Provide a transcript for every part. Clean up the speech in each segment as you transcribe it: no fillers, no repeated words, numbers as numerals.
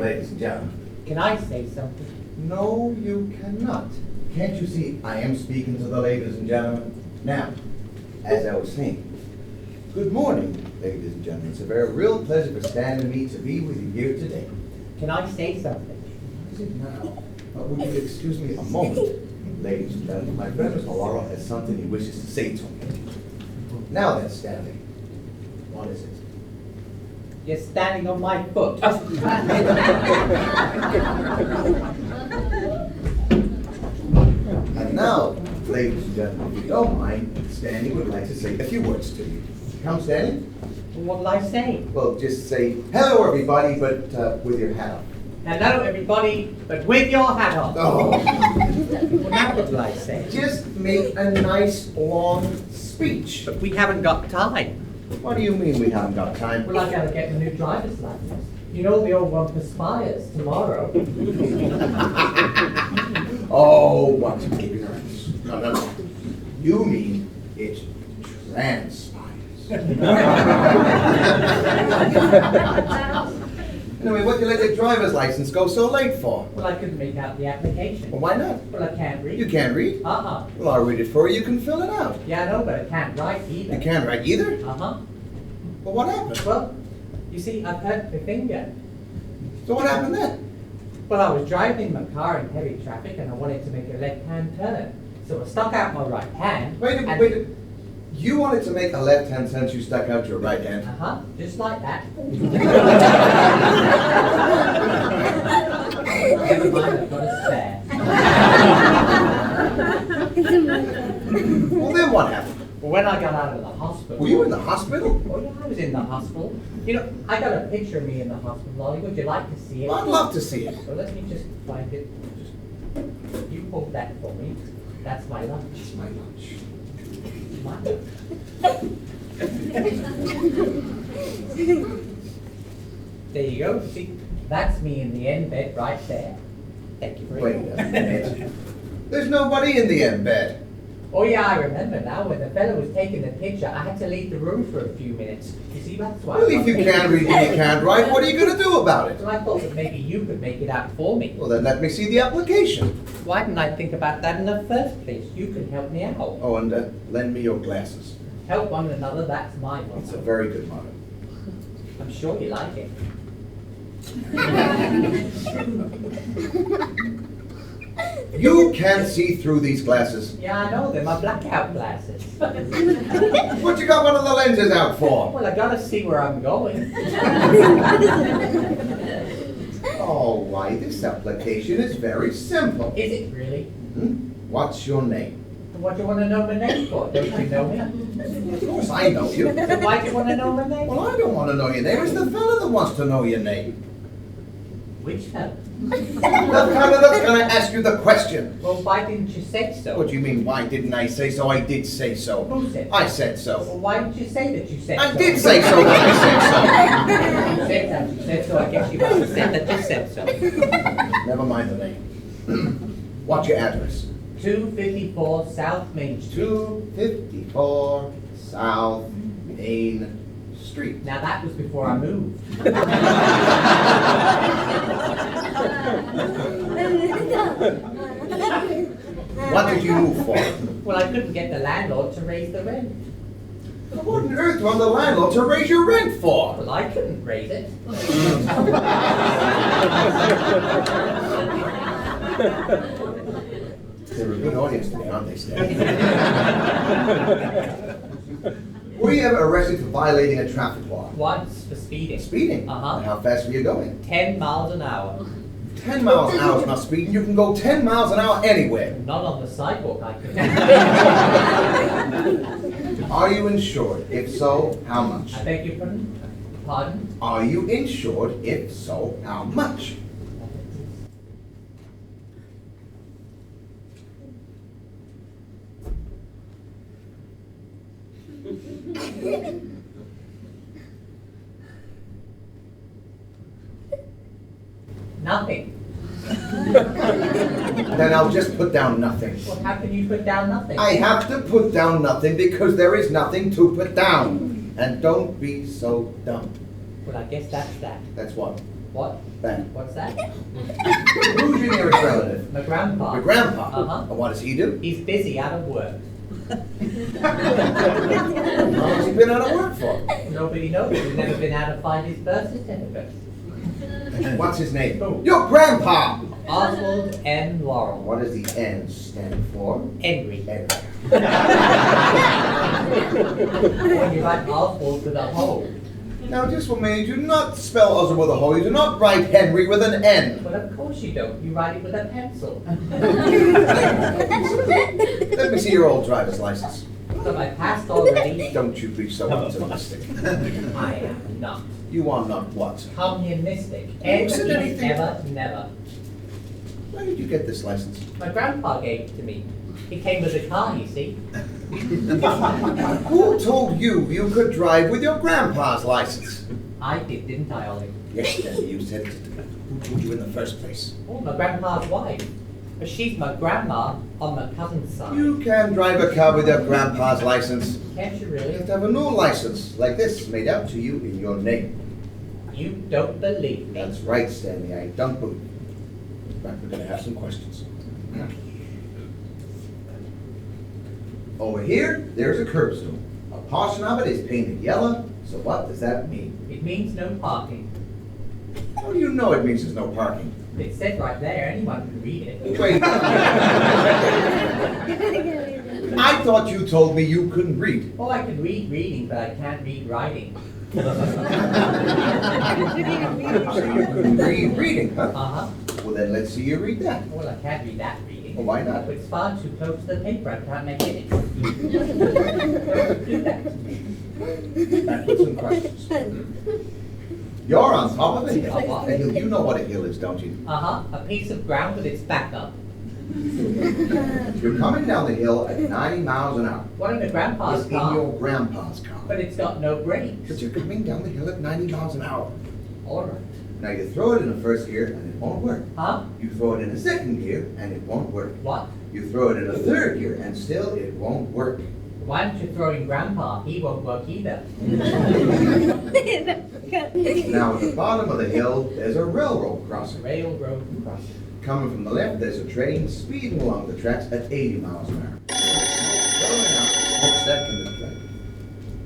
ladies and gentlemen. Can I say something? No, you cannot. Can't you see I am speaking to the ladies and gentlemen? Now, as I was saying, good morning, ladies and gentlemen. It's a very real pleasure for Stan and me to be with you here today. Can I say something? What is it now? Would you excuse me a moment? Ladies and gentlemen, my friend Mr. Laurel has something he wishes to say to me. Now then, Stanley, what is it? You're standing on my foot. And now, ladies and gentlemen, if you don't mind, Stanley would like to say a few words to you. Come, Stanley. What'll I say? Well, just say, hello, everybody, but with your hat on. Hello, everybody, but with your hat on. Oh. Well, now what'll I say? Just make a nice, long speech. But we haven't got time. What do you mean we haven't got time? Well, I gotta get the new driver's license. You know the old one expires tomorrow. Oh, what ignorance. No. You mean it transpires. Anyway, what did you let your driver's license go so late for? Well, I couldn't make out the application. Well, why not? Well, I can't read. You can't read? Uh-huh. Well, I'll read it for you. You can fill it out. Yeah, I know, but I can't write either. You can't write either? Uh-huh. Well, what happened? Well, you see, I've hurt my finger. So what happened then? Well, I was driving my car in heavy traffic and I wanted to make a left-hand turn. So I stuck out my right hand. Wait a minute. You wanted to make a left-hand turn, so you stuck out your right hand. Uh-huh, just like that. Never mind, I've got a spare. Well, then what happened? Well, when I got out of the hospital... Were you in the hospital? Oh, yeah, I was in the hospital. You know, I got a picture of me in the hospital, Ollie. Would you like to see it? Well, I'd love to see it. Well, let me just find it. You hold that for me. That's my lunch. It's my lunch. There you go. See, that's me in the end bed right there. Thank you very much. Wait a minute. There's nobody in the end bed. Oh yeah, I remember now. When the fellow was taking the picture, I had to leave the room for a few minutes. You see, that's why. Well, if you can't read and you can't write, what are you going to do about it? Well, I thought that maybe you could make it out for me. Well, then let me see the application. Why didn't I think about that in the first place? You could help me out. Oh, and lend me your glasses. Help one another, that's my motto. It's a very good motto. I'm sure you like it. You can't see through these glasses. Yeah, I know, they're my blackout glasses. What you got one of the lenses out for? Well, I gotta see where I'm going. Oh, why, this application is very simple. Is it really? What's your name? What do you want to know my name for? Don't you know me? Of course I know you. So why do you want to know my name? Well, I don't want to know your name. It's the fella that wants to know your name. Which fellow? The fella that's going to ask you the question. Well, why didn't you say so? What do you mean, why didn't I say so? I did say so. Who said so? I said so. Well, why didn't you say that you said so? I did say so when I said You said that you said so. I guess you must have said that you said so. so. Never mind the name. What's your address? 254 South Main Street. 254 South Main Street. Now that was before I moved. What did you move for? Well, I couldn't get the landlord to raise the rent. What on earth do you want the landlord to raise your rent for? Well, I couldn't raise it. They're a good audience today, aren't they, Stan? Were you ever arrested for violating a traffic law? Once for speeding. Speeding? Uh-huh. And how fast were you going? 10 miles an hour. 10 miles an hour is not speeding. You can go 10 miles an hour anywhere. Not on the sidewalk, I could. Are you insured? If so, how much? I beg your pardon? Pardon? Are you insured? If so, how much? Nothing. Then I'll just put down nothing. Well, how can you put down nothing? I have to put down nothing because there is nothing to put down. And don't be so dumb. Well, I guess that's that. That's what? What? Ben. What's that? Who's your nearest relative? My grandpa. Your grandpa? Uh-huh. And what does he do? He's busy out of work. How long has he been out of work for? Nobody knows. He's never been out to find his birth certificate. What's his name? Who? Your grandpa! Oswald N. Laurel. What does the N stand for? Henry. Henry. When you write Oswald with a hole. Now, just for me, do not spell Oswald with a hole. You do not write Henry with an N. But of course you don't. You write it with a pencil. Let me see your old driver's license. So I passed already. Don't you be so optimistic. I am not. You are not what? Communistic. You said anything. Never. Where did you get this license? My grandpa gave it to me. He came with a car, you see. Who told you you could drive with your grandpa's license? I did, didn't I, Ollie? Yes, Daddy, you said it. Who told you in the first place? Oh, my grandpa's wife. But she's my grandma on my cousin's side. You can drive a car with your grandpa's license. Can't you You really? have to have a new license, like this, made out to you in your name. You don't believe me. That's right, Stanley, I don't believe you. In fact, we're gonna have some questions. Over here, there's a curb stone. A portion of it is painted yellow, so what does that mean? It means no parking. How do you know it means there's no parking? It said right there, anyone can read it. Wait. I thought you told me you couldn't read. Oh, I can read reading, but I can't read writing. So you couldn't read reading, huh? Uh-huh. Well, then let's see you read that. Well, I can't read that reading. Well, why not? It's far too close to the paper. I can't make it. Do that. Back with some questions. You're on top of a hill. Of what? A hill. You know what a hill is, don't you? Uh-huh. A piece of ground with its back up. You're coming down the hill at 90 miles an hour. What in the grandpa's It's in car? your grandpa's car. But it's got no brakes. But you're coming down the hill at 90 miles an hour. All right. Now you throw it in the first gear and it won't work. Huh? You throw it in the second gear and it won't work. What? You throw it in the third gear and still it won't work. Why don't you throw in grandpa? He won't work either. Now at the bottom of the hill, there's a railroad crossing. Railroad crossing. Coming from the left, there's a train speeding along the tracks at 80 miles an hour. Rolling out the smokestack in the track.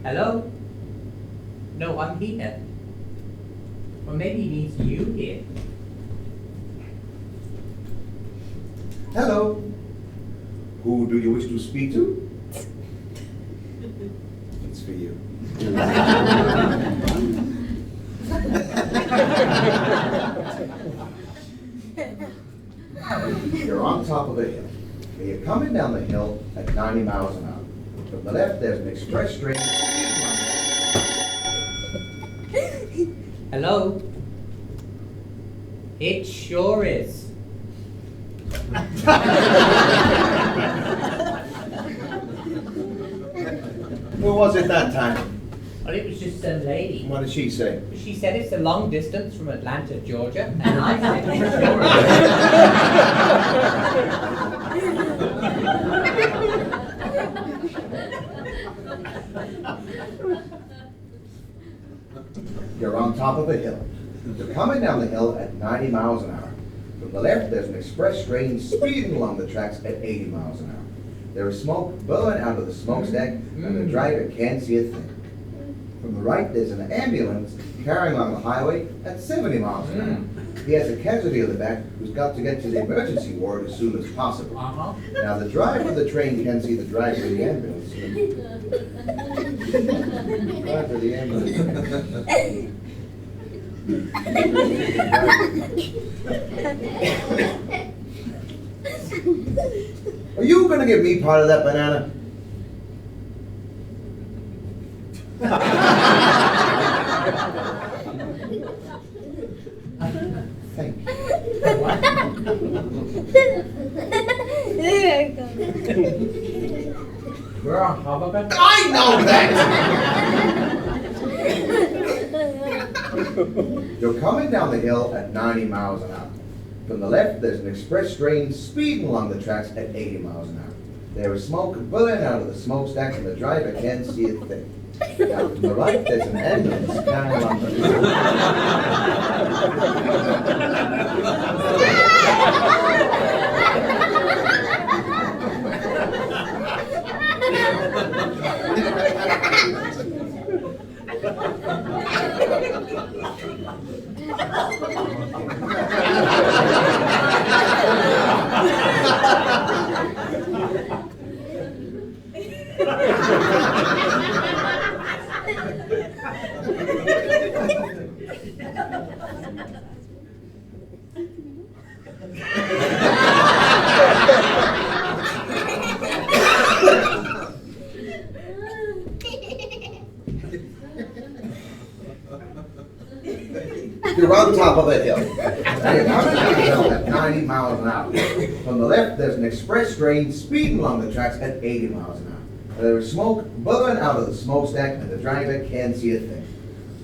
Hello? No, I'm here. Or maybe he means you here. Hello. Who do you wish to speak to? It's for you. You're on top of a hill. And you're coming down the hill at 90 miles an hour. From the left, there's an express train. Hello? It sure is. Who was it that time? Well, it was just some lady. What did she say? She said it's a long distance from Atlanta, Georgia, and I said it sure is. You're on top of a hill. You're coming down the hill at 90 miles an hour. From the left, there's an express train speeding along the tracks at 80 miles an hour. There is smoke billowing out of the smokestack, and the driver can't see a thing. From the right, there's an ambulance carrying on the highway at 70 miles an hour. He has a casualty in the back who's got to get to the emergency ward as soon as possible. Uh-huh. Now, the driver of the train can see the driver of the ambulance. Driver of the ambulance. Are you going to give me part of that banana? Thank you. We're on top of it. I know that! You're coming down the hill at 90 miles an hour. From the left, there's an express train speeding along the tracks at 80 miles an hour. There is smoke billowing out of the smokestack, and the driver can't see a thing. Now, to the right, there's an ambulance carrying along the You're on top of a hill. At 90 miles an hour. From the left, there's an express train speeding along the tracks at 80 miles an hour. There is smoke billowing out of the smokestack, and the driver can't see a thing.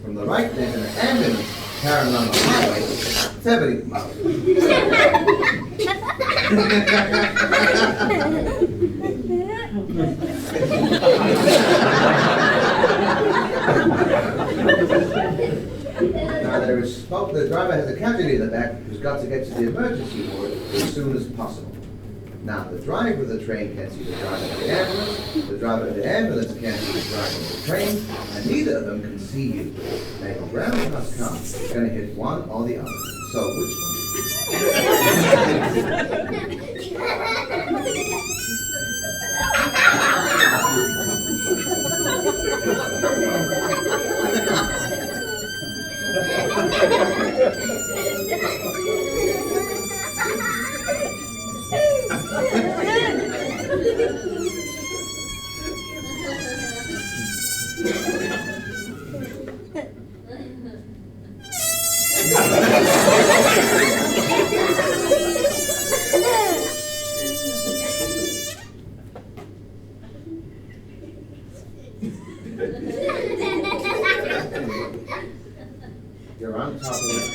From the right, there's an ambulance carrying along the highway at 70 miles an Now there is smoke. The driver has a casualty in the back who's got to get to the emergency ward as soon as possible. Now the driver of the train can't see the driver of the ambulance, the driver of the ambulance can't see the driver of the train, and neither of them can see you. Now your roundhouse car is going to hit one or the other. So which one? You're on top of it.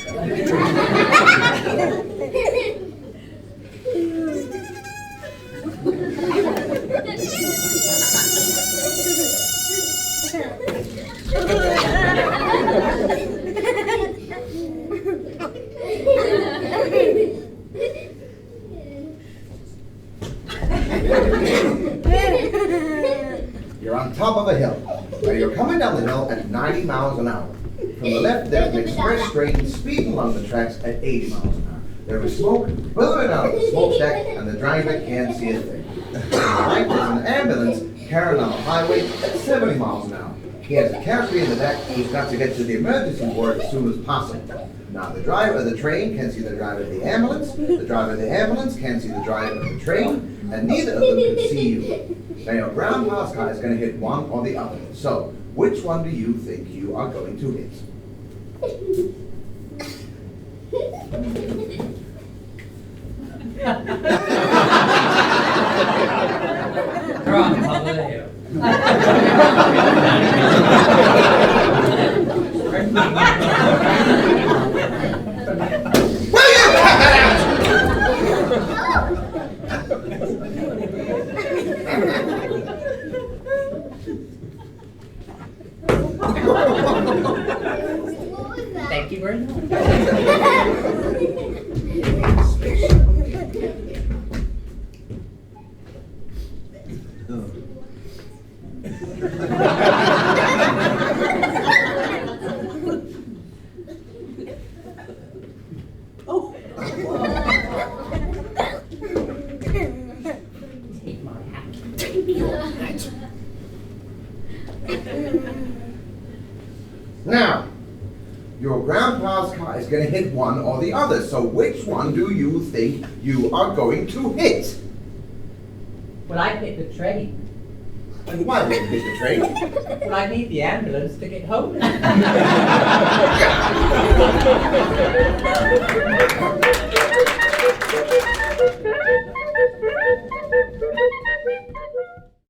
You're on top of a hill. Now you're coming down the hill at 90 miles an hour. From the left, there's an express train speeding along the tracks at 80 miles an hour. There is smoke billowing out of the smokestack, and the driver can't see a thing. On the right, there's an ambulance carrying on the highway at 70 miles an hour. He has a casualty in the back who's got to get to the emergency ward as soon as possible. Now, the driver of the train can't see the driver of the ambulance, the driver of the ambulance can't see the driver of the train, and neither of them can see you. Now, your roundhouse car is going to hit one or the other. So, which one do you think you are going to hit? Wrong, how about you? Will you cut that out? Thank you very much. Take my hat. Now, your grandpa's car is going to hit one or the other. So which one do you think you are going to hit? Well, I hit the train. And why would you hit the train? Well, I need the ambulance to get home.